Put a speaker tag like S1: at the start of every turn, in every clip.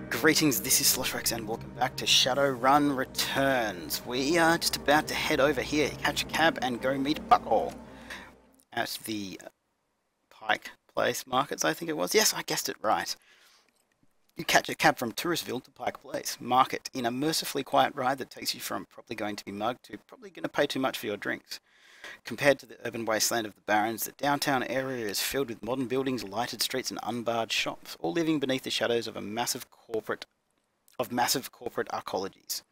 S1: Greetings, this is Sloshworks and welcome back to Shadowrun Returns. We are just about to head over here, catch a cab and go meet Buckle at the Pike Place Markets, I think it was. Yes, I guessed it right. You catch a cab from Touristville to Pike Place Market in a mercifully quiet ride that takes you from probably going to be mugged to probably going to pay too much for your drinks. Compared to the urban wasteland of the Barrens, the downtown area is filled with modern buildings, lighted streets and unbarred shops, all living beneath the shadows of massive corporate arcologies.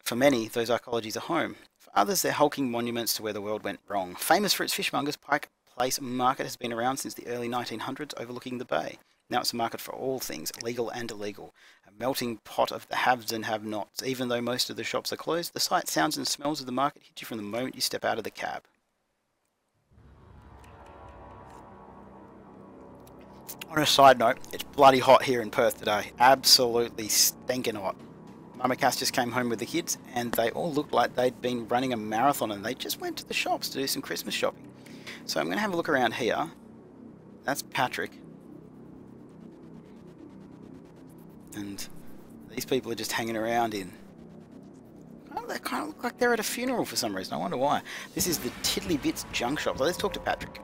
S1: For many, those arcologies are home. For others, they're hulking monuments to where the world went wrong. Famous for its fishmongers, Pike Place Market has been around since the early 1900s, overlooking the bay. Now it's a market for all things, legal and illegal. A melting pot of the haves and have-nots. Even though most of the shops are closed, the sights, sounds and smells of the market hit you from the moment you step out of the cab. On a side note, it's bloody hot here in Perth today. Absolutely stinking hot. Mama Cass just came home with the kids and they all looked like they'd been running a marathon and they just went to the shops to do some Christmas shopping. So I'm going to have a look around here. That's Patrick. And these people are just hanging around in... They kind of look like they're at a funeral for some reason. I wonder why. This is the Tiddly Bits junk shop. So let's talk to Patrick.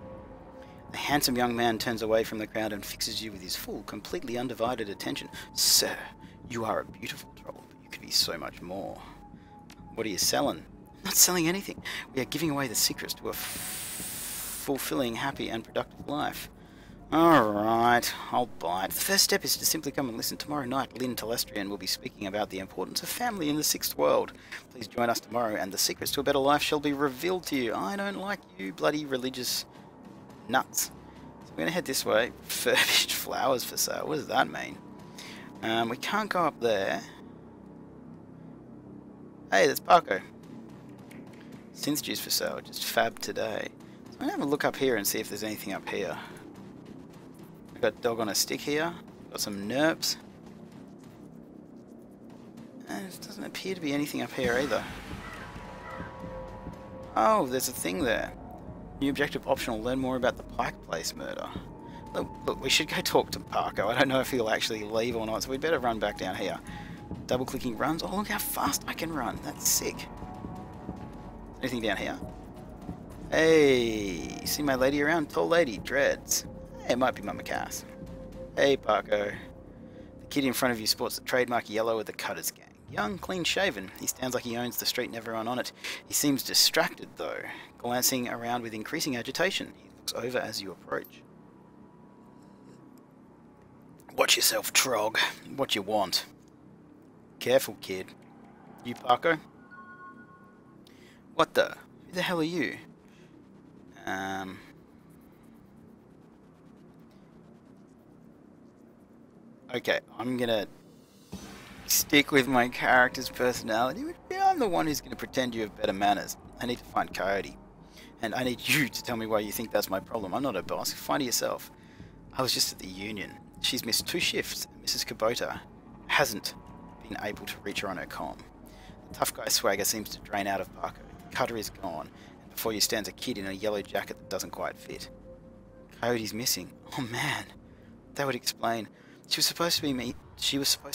S1: The handsome young man turns away from the crowd and fixes you with his full, completely undivided attention. Sir, you are a beautiful troll, but you could be so much more. What are you selling? I'm not selling anything. We are giving away the secrets to a fulfilling, happy and productive life. Alright, I'll buy it. The first step is to simply come and listen. Tomorrow night, Lynn Telestrian will be speaking about the importance of family in the sixth world. Please join us tomorrow and the secrets to a better life shall be revealed to you. I don't like you bloody religious nuts. So we're going to head this way. Furbished flowers for sale. What does that mean? We can't go up there. Hey, there's Parko. Synth juice for sale. Just fab today. So I'm going to have a look up here and see if there's anything up here. We've got dog on a stick here. Got some nerps. And it doesn't appear to be anything up here either. Oh, there's a thing there. New objective optional. Learn more about the Pike Place murder. Look, we should go talk to Parko. I don't know if he'll actually leave or not, so we'd better run back down here. Double-clicking runs. Oh, look how fast I can run. That's sick. Anything down here? Hey, see my lady around? Tall lady, dreads. Hey, it might be Mama Cass. Hey, Parko. The kid in front of you sports the trademark yellow of the Cutters gang. Young, clean-shaven. He stands like he owns the street and everyone on it. He seems distracted, though, glancing around with increasing agitation. He looks over as you approach. Watch yourself, Trog. What you want. Careful, kid. You, Parko? What the? Who the hell are you? Okay, I'm gonna stick with my character's personality. I'm the one who's gonna pretend you have better manners. I need to find Coyote. And I need you to tell me why you think that's my problem. I'm not her boss. Find it yourself. I was just at the union. She's missed 2 shifts. Mrs. Kubota hasn't been able to reach her on her comm. The tough guy swagger seems to drain out of Parko. Cutter is gone, and before you stands a kid in a yellow jacket that doesn't quite fit. Coyote's missing. Oh man, that would explain. She was supposed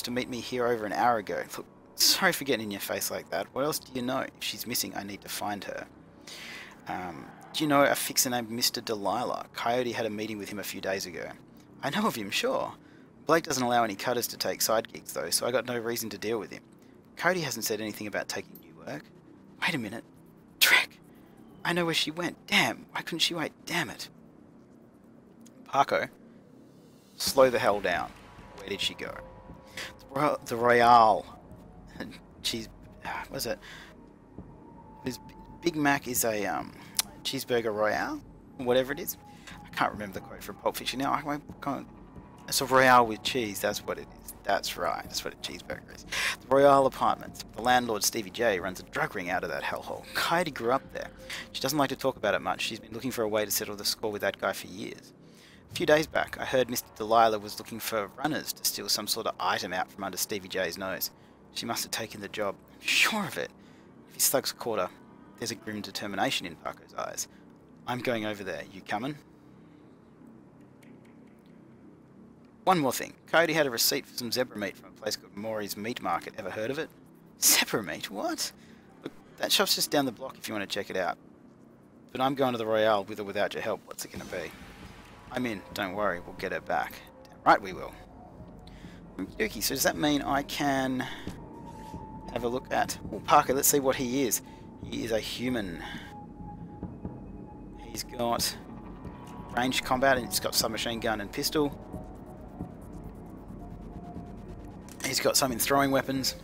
S1: to meet me here over an hour ago. Look, sorry for getting in your face like that. What else do you know? If she's missing, I need to find her. Do you know a fixer named Mr. Delilah? Coyote had a meeting with him a few days ago. I know of him, sure. Blake doesn't allow any cutters to take side gigs though, so I got no reason to deal with him. Cody hasn't said anything about taking new work. Wait a minute. Trek! I know where she went. Damn, why couldn't she wait? Damn it. Parko, slow the hell down. Where did she go? The Royale. Cheese... what is it? This Big Mac is a cheeseburger Royale? Whatever it is. I can't remember the quote from Pulp Fiction now. I can't... It's a Royale with cheese, that's what it is. That's right, that's what a cheeseburger is. The Royale Apartments. The landlord, Stevie J, runs a drug ring out of that hellhole. Coyote grew up there. She doesn't like to talk about it much. She's been looking for a way to settle the score with that guy for years. A few days back, I heard Mr. Delilah was looking for runners to steal some sort of item out from under Stevie J's nose. She must have taken the job. I'm sure of it. If his thugs caught her, there's a grim determination in Parko's eyes. I'm going over there. You coming? one more thing. Coyote had a receipt for some zebra meat from a place called Maury's Meat Market. Ever heard of it? Zebra meat? What? Look, that shop's just down the block if you want to check it out. But I'm going to the Royale with or without your help. What's it going to be? I'm in. Don't worry. We'll get her back. Damn right we will. Okey-dokey. So does that mean I can have a look at... Oh, Parker, let's see what he is. He is a human. He's got ranged combat and he's got submachine gun and pistol. He's got some in throwing weapons.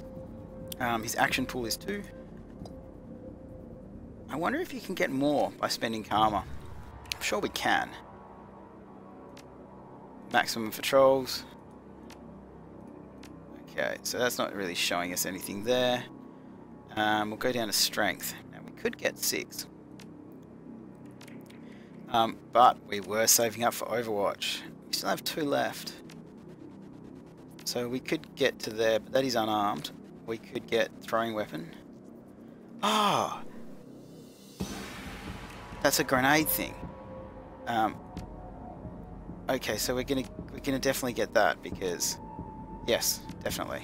S1: His action pool is 2. I wonder if you can get more by spending karma. I'm sure we can. Maximum for trolls. Okay, so that's not really showing us anything there. We'll go down to strength. Now we could get 6. But we were saving up for Overwatch. We still have 2 left. So we could get to there, but that is unarmed. We could get throwing weapon. Ah! Oh, that's a grenade thing. Okay, so we're gonna definitely get that because yes, definitely.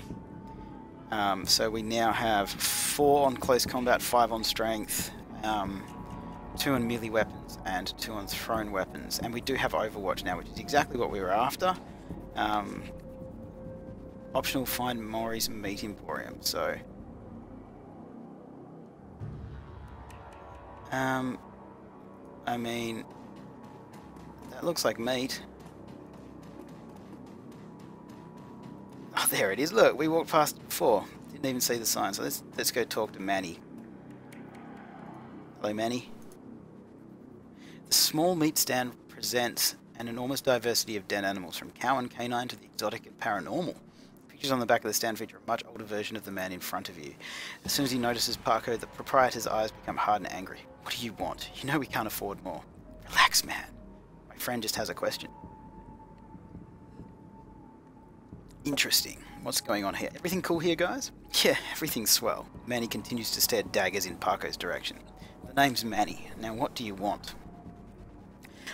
S1: So we now have 4 on close combat, 5 on strength, 2 on melee weapons, and 2 on thrown weapons. And we do have Overwatch now, which is exactly what we were after. Optional find Maury's Meat Emporium. So, I mean, that looks like meat. Oh, there it is. Look, we walked past it before. Didn't even see the sign. So let's go talk to Manny. Hello, Manny. The small meat stand presents an enormous diversity of dead animals, from cow and canine to the exotic and paranormal. Pictures on the back of the stand feature a much older version of the man in front of you. As soon as he notices Parko, the proprietor's eyes become hard and angry. What do you want? You know we can't afford more. Relax, man. My friend just has a question. Interesting. What's going on here? Everything cool here, guys? Yeah, everything's swell. Manny continues to stare daggers in Parko's direction. The name's Manny. Now what do you want?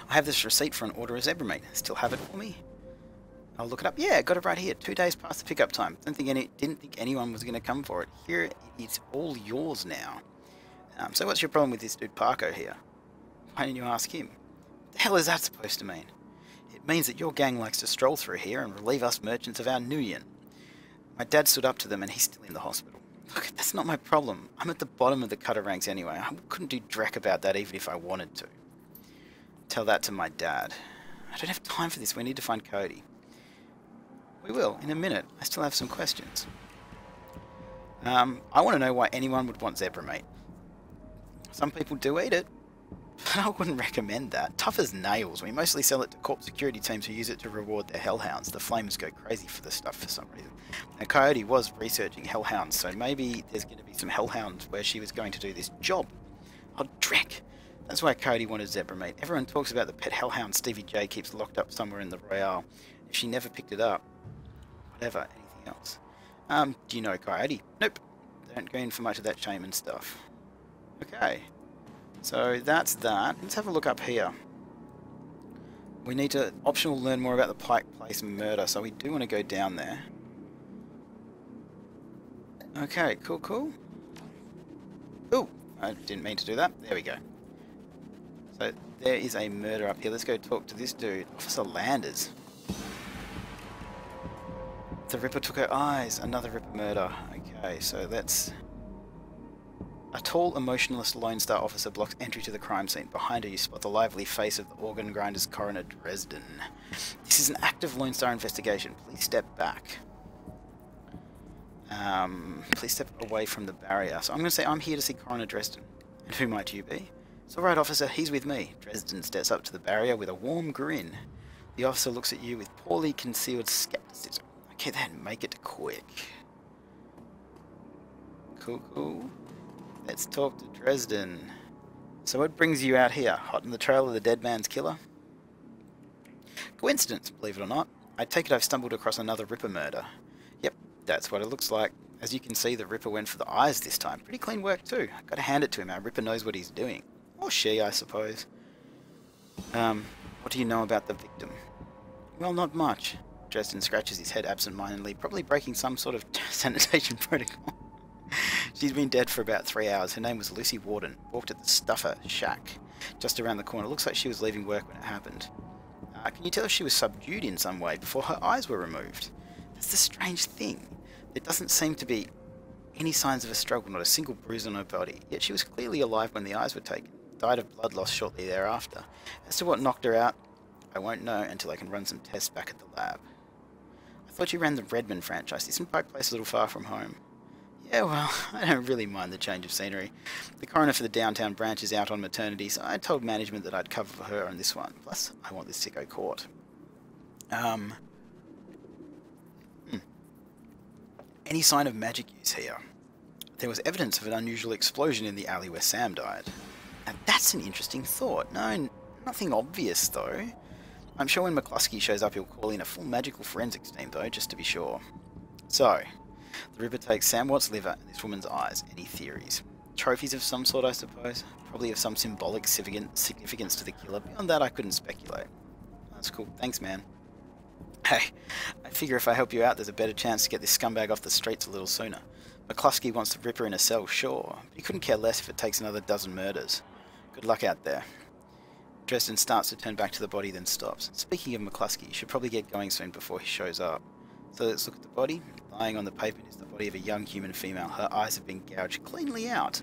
S1: I have this receipt for an order of zebra meat. Still have it for me? I'll look it up. Yeah, got it right here. 2 days past the pickup time. Didn't think anyone was going to come for it. Here, it's all yours now. So what's your problem with this dude Parko here? Why didn't you ask him? What the hell is that supposed to mean? It means that your gang likes to stroll through here and relieve us merchants of our nuyen. My dad stood up to them and he's still in the hospital. Look, that's not my problem. I'm at the bottom of the cutter ranks anyway. I couldn't do dreck about that even if I wanted to. Tell that to my dad. I don't have time for this. We need to find Cody. We will, in a minute. I still have some questions. I want to know why anyone would want zebra meat. Some people do eat it, but I wouldn't recommend that. Tough as nails. We mostly sell it to corp security teams who use it to reward their hellhounds. The flames go crazy for this stuff for some reason. Now, Coyote was researching hellhounds, so maybe there's going to be some hellhounds where she was going to do this job. Oh, dreck. That's why Coyote wanted zebra meat. Everyone talks about the pet hellhound Stevie J keeps locked up somewhere in the Royale. If she never picked it up. Whatever, anything else. Do you know Coyote? Nope. Don't go in for much of that shaman stuff. Okay. So that's that. Let's have a look up here. We need to optional learn more about the Pike Place murder, so we do want to go down there. Okay, cool. Ooh, I didn't mean to do that. There we go. So there is a murder up here. Let's go talk to this dude. Officer Landers. The Ripper took her eyes. Another Ripper murder. Okay, so that's... A tall, emotionless Lone Star officer blocks entry to the crime scene. Behind her you spot the lively face of the organ grinder's coroner Dresden. This is an active Lone Star investigation. Please step back. Please step away from the barrier. So I'm going to say I'm here to see Coroner Dresden. And who might you be? It's alright, officer. He's with me. Dresden steps up to the barrier with a warm grin. The officer looks at you with poorly concealed skepticism. Okay then, make it quick. Cool. Let's talk to Dresden. So what brings you out here? Hot on the trail of the dead man's killer? Coincidence, believe it or not. I take it I've stumbled across another Ripper murder. Yep, that's what it looks like. As you can see, the Ripper went for the eyes this time. Pretty clean work too. Gotta hand it to him, our Ripper knows what he's doing. Or she, I suppose. What do you know about the victim? Well, not much. Dresden scratches his head absent-mindedly, probably breaking some sort of sanitation protocol. She's been dead for about 3 hours. Her name was Lucy Warden. Walked at the Stuffer Shack, just around the corner. Looks like she was leaving work when it happened. Can you tell if she was subdued in some way before her eyes were removed? That's the strange thing. There doesn't seem to be any signs of a struggle, not a single bruise on her body. Yet she was clearly alive when the eyes were taken. Died of blood loss shortly thereafter. As to what knocked her out, I won't know until I can run some tests back at the lab. I thought you ran the Redmond franchise. Isn't Pike Place a little far from home? Yeah, well, I don't really mind the change of scenery. The coroner for the downtown branch is out on maternity, so I told management that I'd cover for her on this one. Plus, I want this sicko caught. Any sign of magic use here? There was evidence of an unusual explosion in the alley where Sam died. Now that's an interesting thought. No, nothing obvious though. I'm sure when McCluskey shows up he'll call in a full magical forensics team though, just to be sure. So, the Ripper takes Sam Watt's liver and this woman's eyes. Any theories? Trophies of some sort, I suppose? Probably of some symbolic significance to the killer. Beyond that, I couldn't speculate. That's cool. Thanks, man. Hey, I figure if I help you out, there's a better chance to get this scumbag off the streets a little sooner. McCluskey wants the Ripper in a cell, sure, but he couldn't care less if it takes another dozen murders. Good luck out there. Dresden starts to turn back to the body, then stops. Speaking of McCluskey, you should probably get going soon before he shows up. So let's look at the body. Lying on the pavement is the body of a young human female. Her eyes have been gouged cleanly out.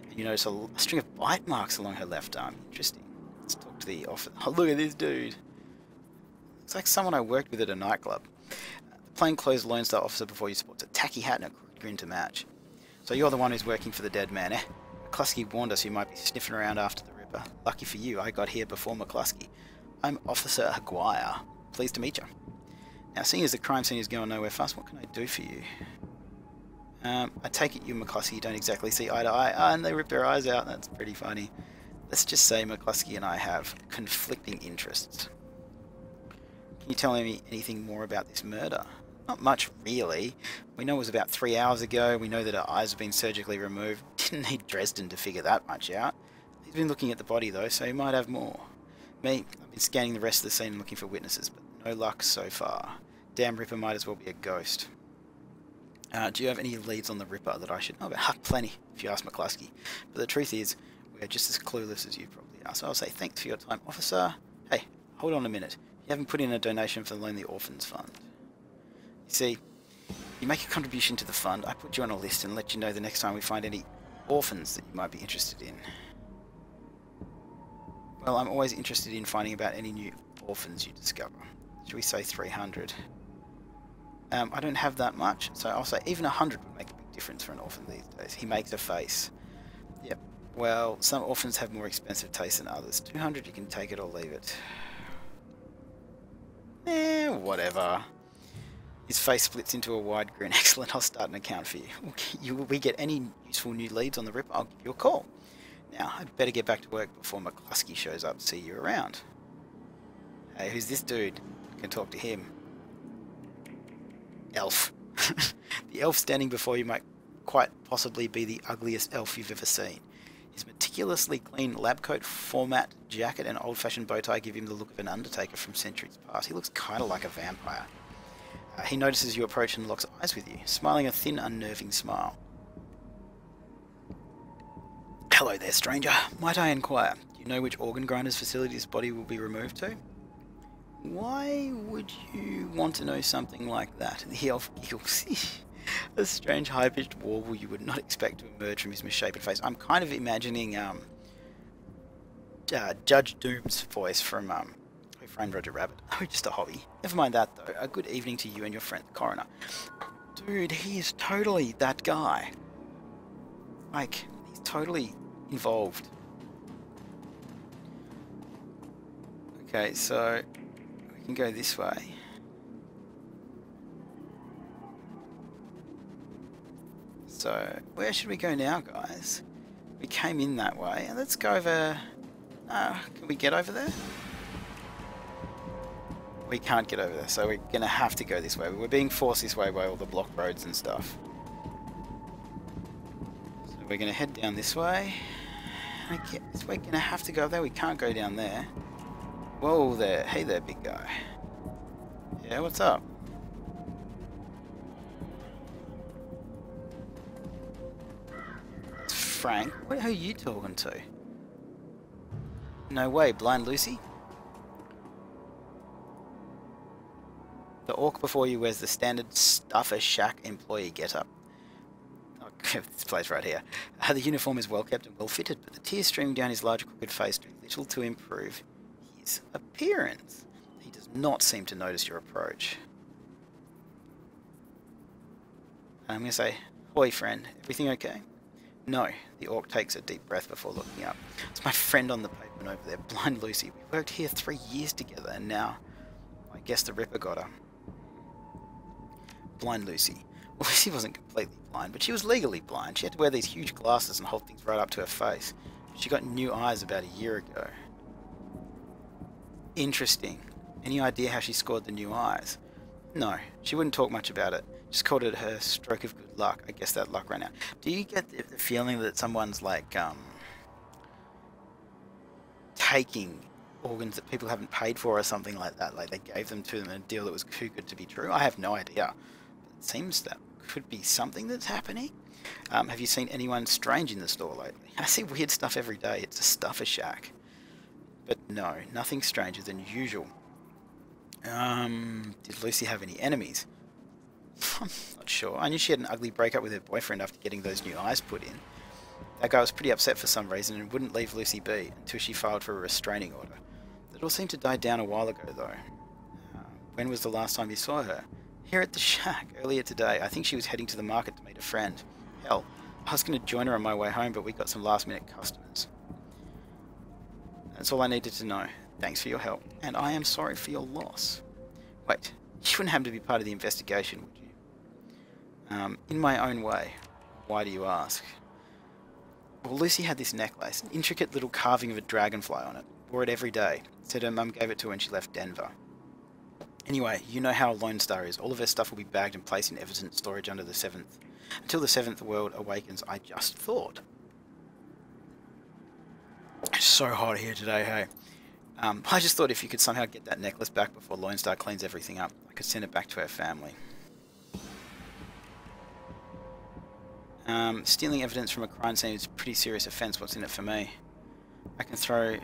S1: And you notice a string of bite marks along her left arm. Interesting. Let's talk to the officer. Oh, look at this dude. Looks like someone I worked with at a nightclub. The plainclothes Lone Star officer before you sports a tacky hat and a crooked grin to match. So you're the one who's working for the dead man, eh? McCluskey warned us you might be sniffing around after the Ripper. Lucky for you, I got here before McCluskey. I'm Officer Aguirre. Pleased to meet you. Now, seeing as the crime scene is going nowhere fast, what can I do for you? I take it you and McCluskey don't exactly see eye to eye. And they rip their eyes out. That's pretty funny. Let's just say McCluskey and I have conflicting interests. Can you tell me anything more about this murder? Not much, really. We know it was about 3 hours ago. We know that her eyes have been surgically removed. Didn't need Dresden to figure that much out. He's been looking at the body, though, so he might have more. Me, I've been scanning the rest of the scene and looking for witnesses, but no luck so far. Damn Ripper might as well be a ghost. Do you have any leads on the Ripper that I should know about? Plenty, if you ask McCluskey. But the truth is, we're just as clueless as you probably are. So I'll say thanks for your time, officer. Hey, hold on a minute. You haven't put in a donation for the Lonely Orphans Fund. You see, you make a contribution to the fund, I put you on a list and let you know the next time we find any orphans that you might be interested in. Well, I'm always interested in finding about any new orphans you discover. Should we say 300? I don't have that much, so I'll say even 100 would make a big difference for an orphan these days. He makes a face. Yep. Well, some orphans have more expensive tastes than others. 200, you can take it or leave it. Whatever. His face splits into a wide grin. Excellent, I'll start an account for you. We get any useful new leads on the Ripper, I'll give you a call. Now, I'd better get back to work before McCluskey shows up to see you around. Hey, who's this dude? I can talk to him. Elf. The elf standing before you might quite possibly be the ugliest elf you've ever seen. His meticulously clean lab coat, format jacket and old-fashioned bow tie give him the look of an undertaker from centuries past. He looks kind of like a vampire. He notices you approach and locks eyes with you, smiling a thin, unnerving smile. Hello there, stranger. Might I inquire, do you know which organ grinder's facility this body will be removed to? Why would you want to know something like that? The elf giggles. A strange high-pitched warble you would not expect to emerge from his misshapen face. I'm kind of imagining Judge Doom's voice from Who Framed Roger Rabbit. Oh, just a hobby. Never mind that, though. A good evening to you and your friend, the coroner. Dude, he is totally that guy. Like, he's totally involved. Okay, so we can go this way. So, where should we go now, guys? We came in that way, and let's go over... can we get over there? We can't get over there, so we're gonna have to go this way. We're being forced this way by all the block roads and stuff. So we're gonna head down this way. I guess we're gonna have to go there. We can't go down there. Whoa there. Hey there, big guy. Yeah, what's up? Frank. Who are you talking to? No way, Blind Lucy? The orc before you wears the standard stuffer shack employee getup. Oh, this place right here. The uniform is well kept and well fitted, but the tears streaming down his large crooked face do little to improve his appearance. He does not seem to notice your approach. I'm going to say, "Hoi friend, everything okay?" No, the orc takes a deep breath before looking up. It's my friend on the pavement over there, Blind Lucy. We worked here 3 years together, and now I guess the Ripper got her. Blind Lucy. Well, Lucy wasn't completely blind, but she was legally blind. She had to wear these huge glasses and hold things right up to her face. She got new eyes about a year ago. Interesting. Any idea how she scored the new eyes? No, she wouldn't talk much about it. Just called it her stroke of good luck. I guess that luck ran out. Do you get the feeling that someone's like taking organs that people haven't paid for or something like that? Like they gave them to them in a deal that was too good to be true? I have no idea. But it seems that could be something that's happening. Have you seen anyone strange in the store lately? I see weird stuff every day. It's a stuffer shack. But no, nothing stranger than usual. Did Lucy have any enemies? I'm not sure. I knew she had an ugly breakup with her boyfriend after getting those new eyes put in. That guy was pretty upset for some reason and wouldn't leave Lucy be until she filed for a restraining order. That all seemed to die down a while ago though. When was the last time you saw her? Here at the shack, earlier today. I think she was heading to the market to meet a friend. Hell, I was going to join her on my way home, but we got some last minute customers. That's all I needed to know. Thanks for your help, and I am sorry for your loss. Wait, you wouldn't happen to be part of the investigation, would you? In my own way. Why do you ask? Well, Lucy had this necklace, an intricate little carving of a dragonfly on it. Wore it every day. Said her mum gave it to her when she left Denver. Anyway, you know how Lone Star is. All of her stuff will be bagged and placed in evidence storage under the 7th. Until the 7th world awakens, I just thought. It's so hot here today, hey? I just thought if you could somehow get that necklace back before Lone Star cleans everything up, I could send it back to her family. Stealing evidence from a crime scene is a pretty serious offence. What's in it for me? I can throw...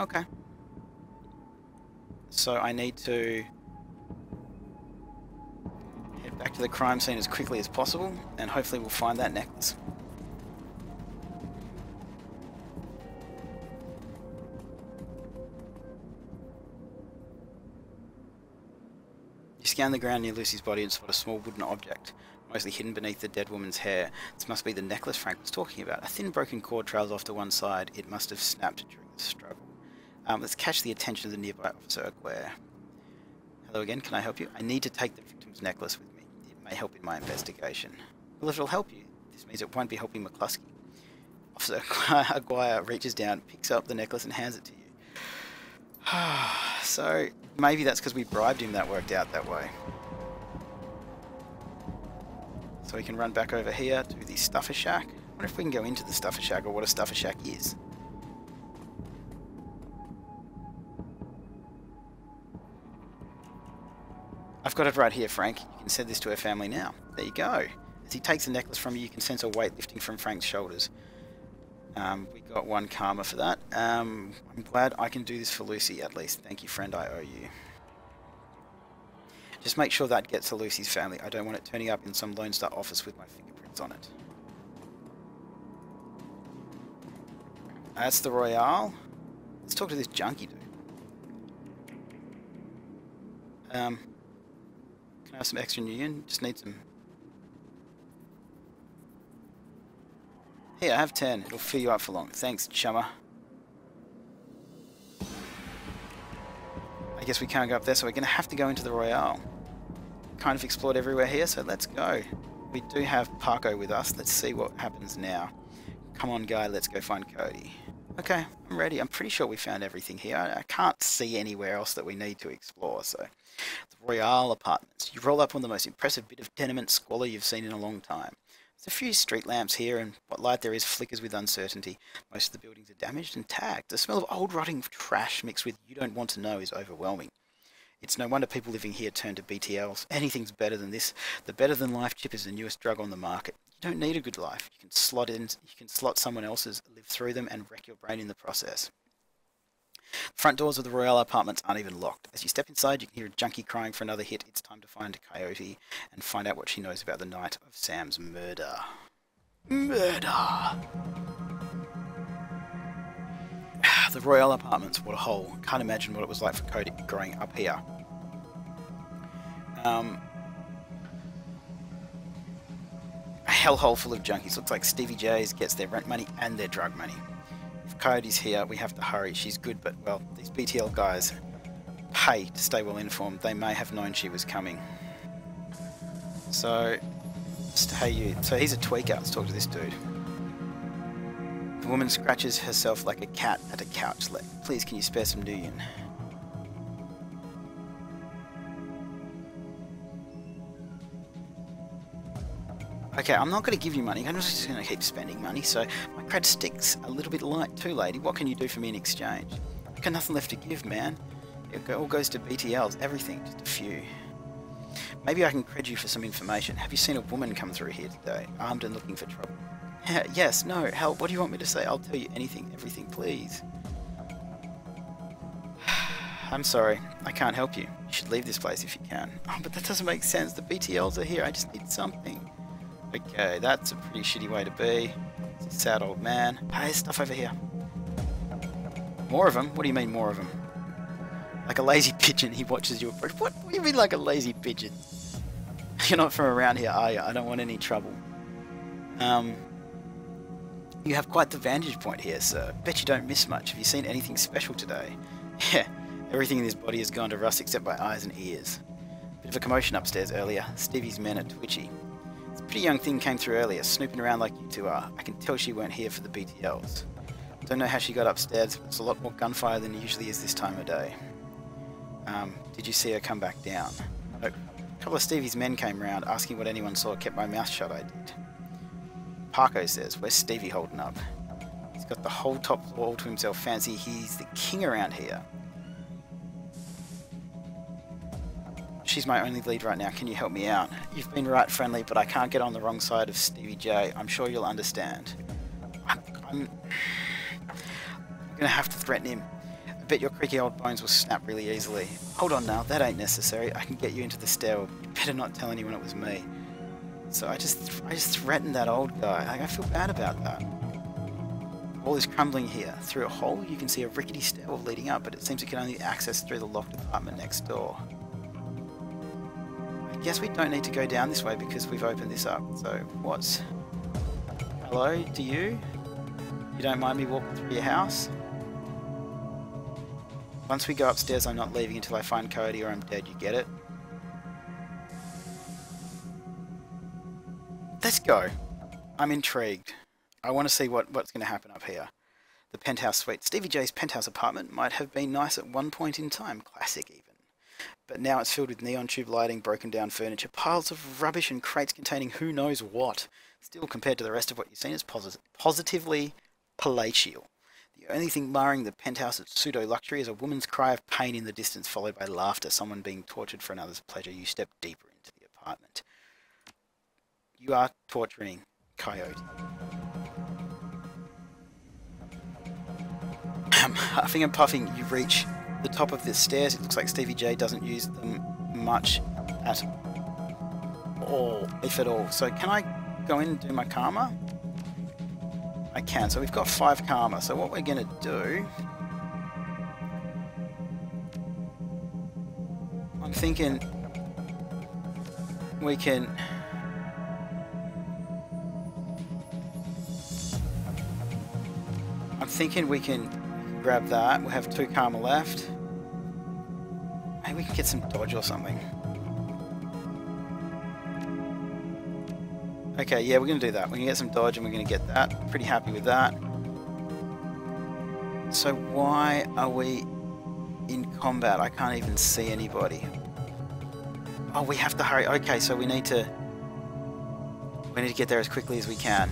S1: Okay. So I need to head back to the crime scene as quickly as possible, and hopefully we'll find that necklace. You scan the ground near Lucy's body and spot a small wooden object, mostly hidden beneath the dead woman's hair. This must be the necklace Frank was talking about. A thin broken cord trails off to one side. It must have snapped during the struggle. Let's catch the attention of the nearby officer, Aguirre. Hello again, can I help you? I need to take the victim's necklace with me. It may help in my investigation. Well, if it'll help you, this means it won't be helping McCluskey. Officer Aguirre reaches down, picks up the necklace and hands it to you. So, maybe that's because we bribed him that worked out that way. So we can run back over here to the Stuffer Shack. I wonder if we can go into the Stuffer Shack or what a Stuffer Shack is. I've got it right here, Frank. You can send this to her family now. There you go. As he takes the necklace from you, you can sense a weight lifting from Frank's shoulders. We got 1 karma for that. I'm glad I can do this for Lucy, at least. Thank you, friend. I owe you. Just make sure that gets to Lucy's family. I don't want it turning up in some Lone Star office with my fingerprints on it. That's the Royale. Let's talk to this junkie dude. Can I have some extra union? Just need some... Here, I have 10. It'll fill you up for long. Thanks, chummer. I guess we can't go up there, so we're going to have to go into the Royale. Kind of explored everywhere here, so let's go. We do have Parko with us. Let's see what happens now. Come on, guy, let's go find Cody. Okay, I'm ready. I'm pretty sure we found everything here. I can't see anywhere else that we need to explore, so... The Royale Apartments. You roll up on the most impressive bit of tenement squalor you've seen in a long time. There's a few street lamps here, and what light there is flickers with uncertainty. Most of the buildings are damaged and tagged. The smell of old rotting trash mixed with you don't want to know is overwhelming. It's no wonder people living here turn to BTLs. Anything's better than this. The better than life chip is the newest drug on the market. You don't need a good life. You can slot someone else's, live through them, and wreck your brain in the process. The front doors of the Royale apartments aren't even locked. As you step inside, you can hear a junkie crying for another hit. It's time to find Coyote and find out what she knows about the night of Sam's murder. Murder! The Royale apartments, what a hole. Can't imagine what it was like for Cody growing up here. A hellhole full of junkies. Looks like Stevie J's gets their rent money and their drug money. If Coyote's here, we have to hurry. She's good, but, well, these BTL guys pay to stay well informed. They may have known she was coming. So, hey you. So he's a tweaker. Let's talk to this dude. The woman scratches herself like a cat at a couch leg. Please, can you spare some Nuyen? Okay, I'm not going to give you money. I'm just going to keep spending money. So my cred stick's a little bit light too, lady. What can you do for me in exchange? I've got nothing left to give, man. It all goes to BTLs. Everything. Just a few. Maybe I can cred you for some information. Have you seen a woman come through here today, armed and looking for trouble? Yes, no, help. What do you want me to say? I'll tell you anything, everything, please. I'm sorry. I can't help you. You should leave this place if you can. Oh, but that doesn't make sense. The BTLs are here. I just need something. Okay, that's a pretty shitty way to be. It's a sad old man. Hey, there's stuff over here. More of them? What do you mean more of them? Like a lazy pigeon, he watches you approach. What do you mean like a lazy pigeon? You're not from around here, are you? I don't want any trouble. You have quite the vantage point here, sir. Bet you don't miss much. Have you seen anything special today? Yeah, everything in his body has gone to rust except my eyes and ears. Bit of a commotion upstairs earlier. Stevie's men are twitchy. This pretty young thing came through earlier, snooping around like you two are. I can tell she weren't here for the BTLs. Don't know how she got upstairs, but there's a lot more gunfire than there usually is this time of day. Did you see her come back down? A couple of Stevie's men came round, asking what anyone saw. Kept my mouth shut, I did. Parko says, where's Stevie holding up? He's got the whole top floor all to himself. Fancy he's the king around here. She's my only lead right now. Can you help me out? You've been right friendly, but I can't get on the wrong side of Stevie J. I'm sure you'll understand. I'm gonna have to threaten him. I bet your creaky old bones will snap really easily. Hold on now, that ain't necessary. I can get you into the stairwell. You better not tell anyone it was me. So I just threatened that old guy. I feel bad about that. The wall is crumbling here. Through a hole, you can see a rickety stairwell leading up, but it seems it can only access through the locked apartment next door. I guess we don't need to go down this way because we've opened this up. So what's... Hello, do you? You don't mind me walking through your house? Once we go upstairs, I'm not leaving until I find Cody or I'm dead, you get it? Let's go. I'm intrigued. I want to see what's going to happen up here. The penthouse suite. Stevie J's penthouse apartment might have been nice at one point in time. Classic even. But now it's filled with neon tube lighting, broken down furniture, piles of rubbish and crates containing who knows what. Still, compared to the rest of what you've seen, it's positively palatial. The only thing marring the penthouse's pseudo-luxury is a woman's cry of pain in the distance, followed by laughter, someone being tortured for another's pleasure. You step deeper into the apartment. You are torturing Coyote. Huffing and puffing, you reach the top of the stairs. It looks like Stevie J doesn't use them much at all, if at all. So can I go in and do my karma? I can. So we've got 5 karma. So what we're going to do... I'm thinking we can... grab that. We'll have 2 karma left. Maybe we can get some dodge or something. Okay, yeah, we're going to do that. We're going to get some dodge and we're going to get that. Pretty happy with that. So why are we in combat? I can't even see anybody. Oh, we have to hurry. Okay, so we need to get there as quickly as we can.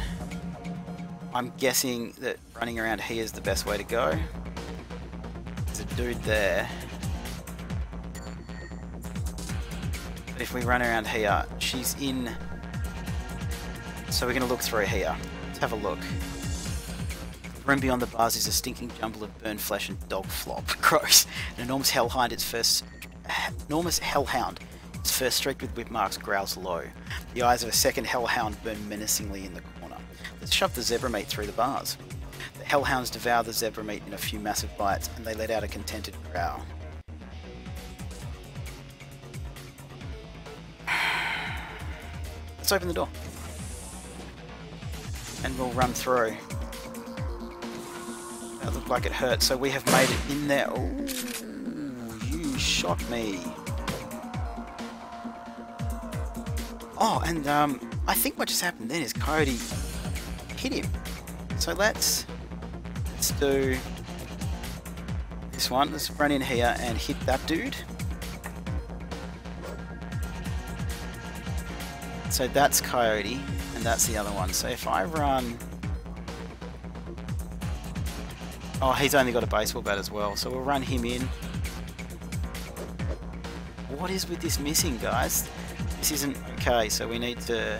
S1: I'm guessing that running around here is the best way to go. There's a dude there. if we run around here, she's in... So we're going to look through here. Let's have a look. The room beyond the bars is a stinking jumble of burned flesh and dog flop. Gross. An enormous hellhound, its first streaked with whip marks, growls low. The eyes of a second hellhound burn menacingly in the corner. Let's shove the zebra meat through the bars. The hellhounds devour the zebra meat in a few massive bites, and they let out a contented growl. Let's open the door. And we'll run through. That looked like it hurt, so we have made it in there. Ooh, you shot me. Oh, and I think what just happened then is Coyote hit him. So let's do this one. Let's run in here and hit that dude. So that's Coyote, and that's the other one. So if I run... Oh, he's only got a baseball bat as well, so we'll run him in. What is with this missing, guys? This isn't okay, so we need to...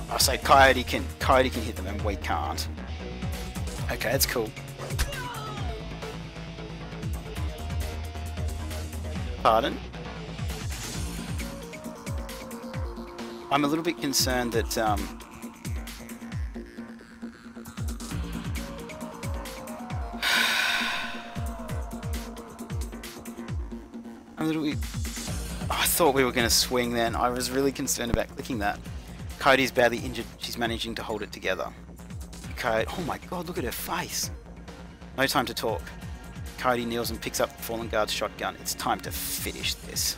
S1: Oh, so Coyote can hit them and we can't. Okay, that's cool. Pardon? I'm a little bit concerned that I'm a little bit... Oh, I thought we were going to swing then. I was really concerned about clicking that. Cody's badly injured. She's managing to hold it together. Okay. Oh my god, look at her face. No time to talk. Cody kneels and picks up the fallen guard's shotgun. It's time to finish this.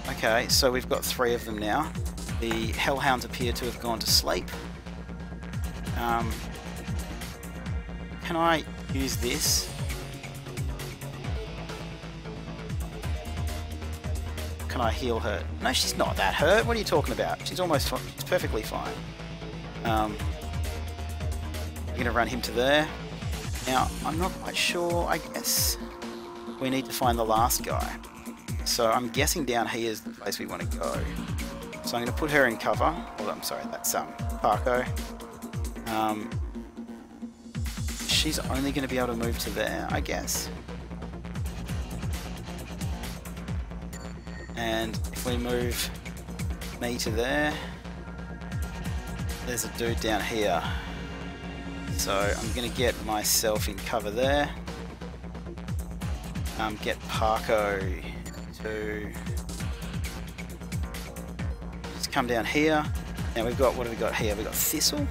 S1: Okay, so we've got 3 of them now. The hellhounds appear to have gone to sleep. Can I use this? Can I heal her? No, she's not that hurt. What are you talking about? She's almost fine. She's perfectly fine. We're going to run him to there. Now, I'm not quite sure. I guess we need to find the last guy. So I'm guessing down here is the place we want to go. So I'm going to put her in cover. Well, I'm sorry, that's Parko. She's only going to be able to move to there, I guess. And if we move me to there, there's a dude down here. So I'm going to get myself in cover there. Get Parko to just come down here. Now we've got, what have we got here? We've got Thistle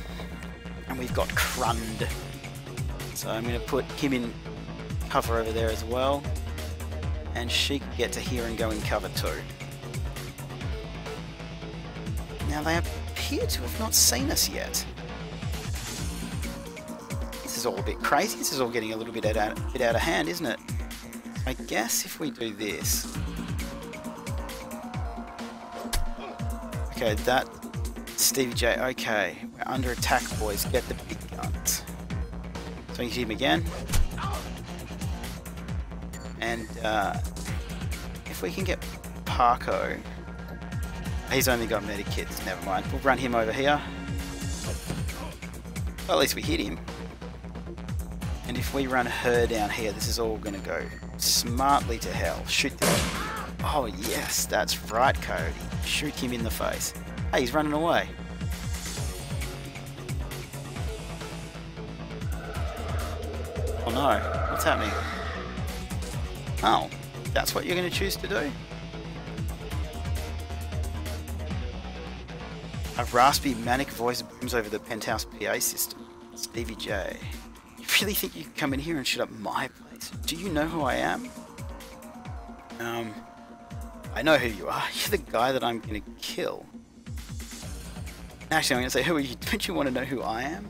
S1: and we've got Crund. So I'm going to put him in cover over there as well. And she can get to here and go in cover too. Now they appear to have not seen us yet. This is all a bit crazy. This is all getting a little bit out of hand, isn't it? I guess if we do this... Okay, that... Stevie J, okay. We're under attack, boys. Get the big guns. So you hit him again. And if we can get Parko... He's only got medikits, never mind. We'll run him over here. Well, at least we hit him. And if we run her down here, this is all going to go smartly to hell. Shoot them. Oh yes, that's right, Cody. Shoot him in the face. Hey, he's running away. Oh no, what's happening? Oh, that's what you're going to choose to do? A raspy, manic voice booms over the Penthouse PA system. Stevie J. You really think you can come in here and shut up my place? Do you know who I am? I know who you are. You're the guy that I'm going to kill. Actually, I'm going to say, who are you? Don't you want to know who I am?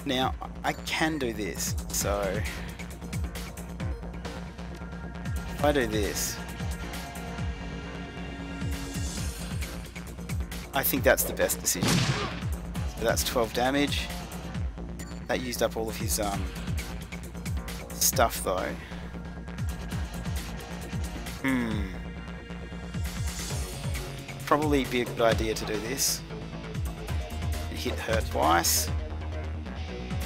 S1: Now, I can do this. So, if I do this, I think that's the best decision. So that's 12 damage. That used up all of his stuff though. Probably be a good idea to do this. And hit her twice.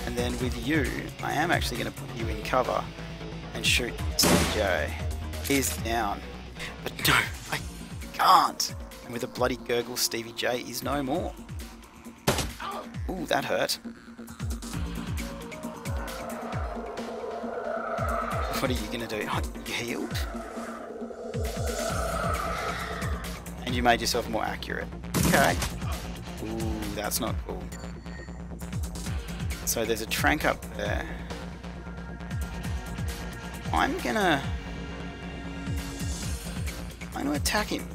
S1: And then with you, I am actually going to put you in cover and shoot Stevie J. He's down. But no, I can't. And with a bloody gurgle, Stevie J is no more. Ooh, that hurt. What are you going to do? Oh, you healed? And you made yourself more accurate. Okay. Ooh, that's not cool. So there's a trank up there. I'm gonna attack him.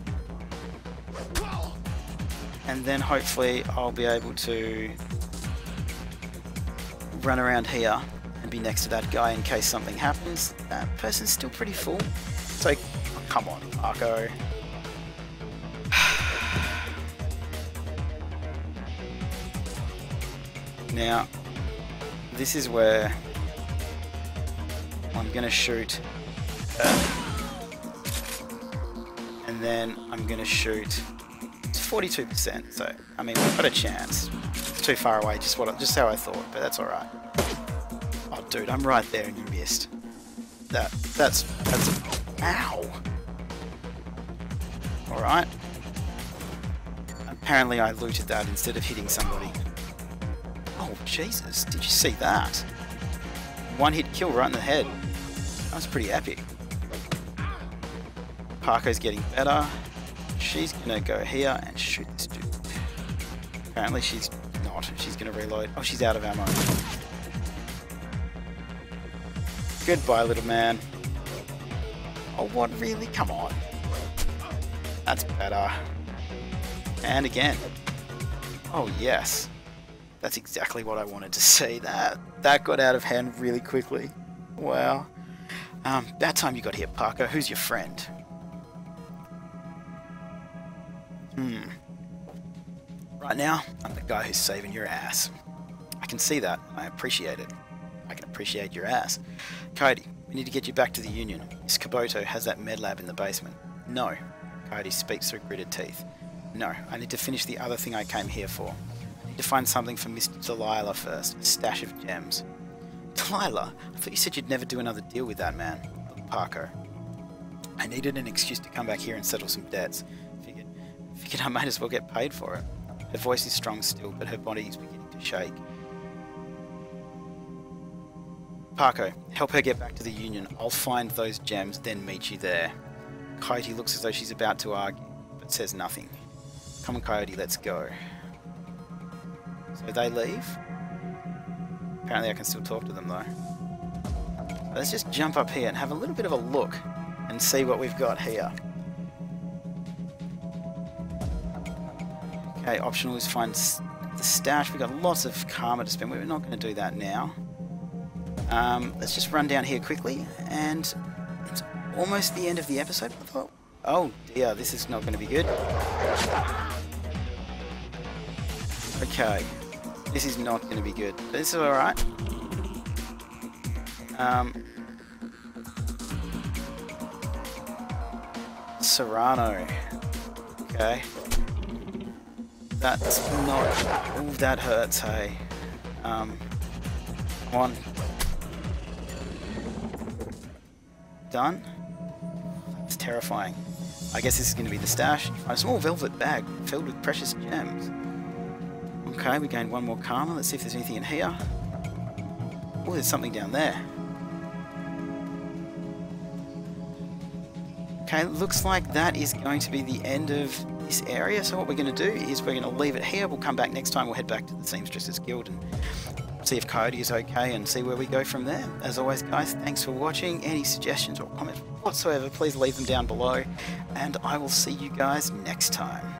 S1: And then hopefully I'll be able to run around here and be next to that guy in case something happens. That person's still pretty full. So, oh, come on, Arco. Now, this is where I'm going to shoot and then I'm going to shoot. It's 42%, so I mean we've got a chance. It's too far away, just how I thought, but that's alright. Oh dude, I'm right there and you missed. That's ow. Alright. Apparently I looted that instead of hitting somebody. Oh Jesus, did you see that? One hit kill right in the head. That was pretty epic. Parko's getting better. She's gonna go here and shoot this dude. Apparently she's not. She's gonna reload. Oh, she's out of ammo. Goodbye, little man. Oh, what, really? Come on. That's better. And again. Oh, yes. That's exactly what I wanted to see. That got out of hand really quickly. Wow. That time you got here, Parker. Who's your friend? Right now, I'm the guy who's saving your ass. I can see that. I appreciate it. I can appreciate your ass. Coyote, we need to get you back to the Union. Miss Kabuto has that med lab in the basement. No. Coyote speaks through gritted teeth. No, I need to finish the other thing I came here for. I need to find something for Miss Delilah first. A stash of gems. Delilah? I thought you said you'd never do another deal with that man. Look, Parker. I needed an excuse to come back here and settle some debts. Figured I might as well get paid for it. Her voice is strong still, but her body is beginning to shake. Parko, help her get back to the Union. I'll find those gems, then meet you there. Coyote looks as though she's about to argue, but says nothing. Come on, Coyote, let's go. So they leave. Apparently I can still talk to them though. Let's just jump up here and have a little bit of a look and see what we've got here. Okay, optional is find the stash. We've got lots of karma to spend. We're not going to do that now. Let's just run down here quickly, and it's almost the end of the episode. Oh dear, this is not going to be good. Okay, this is not going to be good. This is alright. Serrano. Okay. That's not... Ooh, that hurts, hey. Come on. Done? That's terrifying. I guess this is going to be the stash. Find a small velvet bag filled with precious gems. Okay, we gained one more karma. Let's see if there's anything in here. Oh, there's something down there. Okay, looks like that is going to be the end of this area. So what we're going to do is we're going to leave it here. We'll come back next time. We'll head back to the Seamstresses Guild and see if Coyote is okay and see where we go from there. As always, guys, thanks for watching. Any suggestions or comments whatsoever, please leave them down below. And I will see you guys next time.